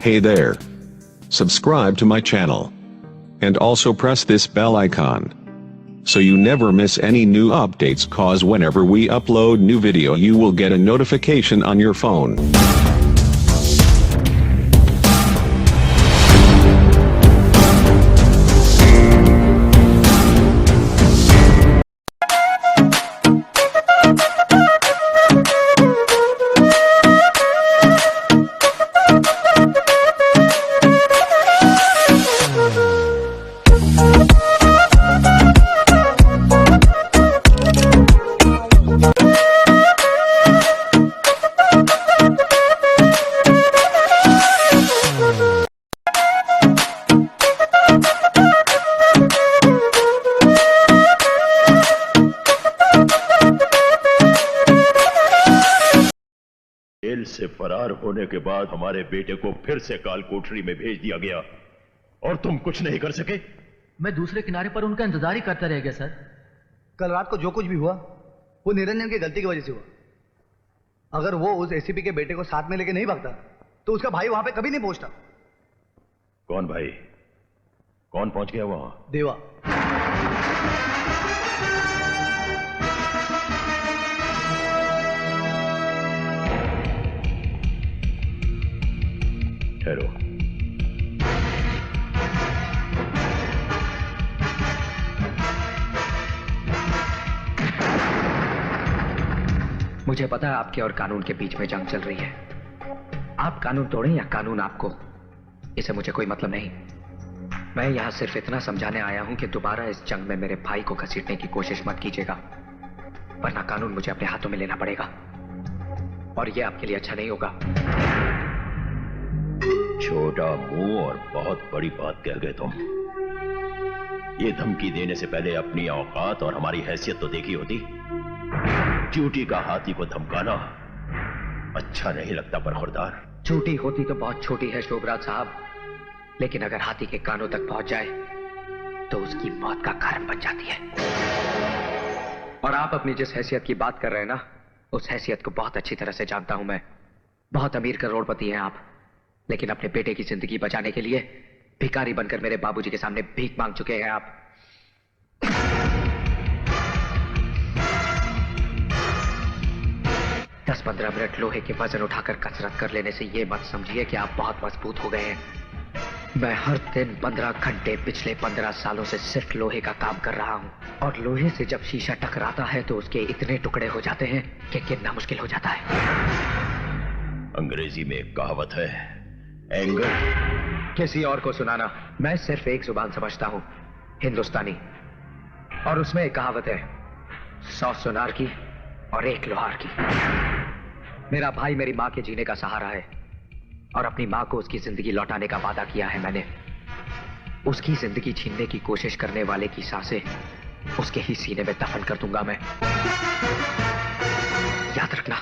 Hey there. Subscribe to my channel. And also press this bell icon. So you never miss any new updates, cause whenever we upload new video you will get a notification on your phone. Jail से फरार होने के बाद हमारे बेटे को फिर से काल कोठरी में भेज दिया गया और तुम कुछ नहीं कर सके। मैं दूसरे किनारे पर उनका इंतजार ही करता रह गया सर। कल रात को जो कुछ भी हुआ वो निरंजन की गलती की वजह से हुआ। अगर वो उस एसीपी के बेटे को साथ में लेके नहीं भागता तो उसका भाई वहां पे कभी नहीं पहुंचता। कौन भाई? कौन पहुंच गया वहां? देवा। ठहरो। मुझे पता है आपके और कानून के बीच में जंग चल रही है। आप कानून तोड़ें या कानून आपको, इसे मुझे कोई मतलब नहीं। मैं यहां सिर्फ इतना समझाने आया हूं कि दोबारा इस जंग में मेरे भाई को घसीटने की कोशिश मत कीजिएगा, वरना कानून मुझे अपने हाथों में लेना पड़ेगा और यह आपके लिए अच्छा नहीं होगा। छोटा मुंह और बहुत बड़ी बात कह गए तुम। ये धमकी देने से पहले अपनी औकात और हमारी हैसियत तो देखी होती। ड्यूटी का हाथी को धमकाना अच्छा नहीं लगता बरखुरदार। छोटी होती तो बहुत छोटी है शोभराज साहब, लेकिन अगर हाथी के कानों तक पहुंच जाए तो उसकी मौत का कारण बन जाती है। और आप अपनी जिस हैसियत की बात कर रहे हैं ना, उस हैसियत को बहुत अच्छी तरह से जानता हूं मैं। बहुत अमीर करोड़पति हैं आप, लेकिन अपने बेटे की जिंदगी बचाने के लिए भिखारी बनकर मेरे बाबूजी के सामने भीख मांग चुके हैं आप। दस 15 मिनट लोहे के वजन उठाकर कसरत कर लेने से यह मत समझिए कि आप बहुत मजबूत हो गए हैं। मैं हर दिन 15 घंटे पिछले 15 सालों से सिर्फ लोहे का काम कर रहा हूं, और लोहे से जब शीशा टकराता है तो उसके इतने टुकड़े हो जाते हैं कि गिनना मुश्किल हो जाता है। अंग्रेजी में एक कहावत है, एंगर। किसी और को सुनाना, मैं सिर्फ एक जुबान समझता हूं, हिंदुस्तानी, और उसमें एक कहावत है, 100 सुनार की और 1 लोहार की। मेरा भाई मेरी मां के जीने का सहारा है, और अपनी मां को उसकी जिंदगी लौटाने का वादा किया है मैंने। उसकी जिंदगी छीनने की कोशिश करने वाले की सांसें उसके ही सीने में दफन कर दूंगा मैं। याद रखना।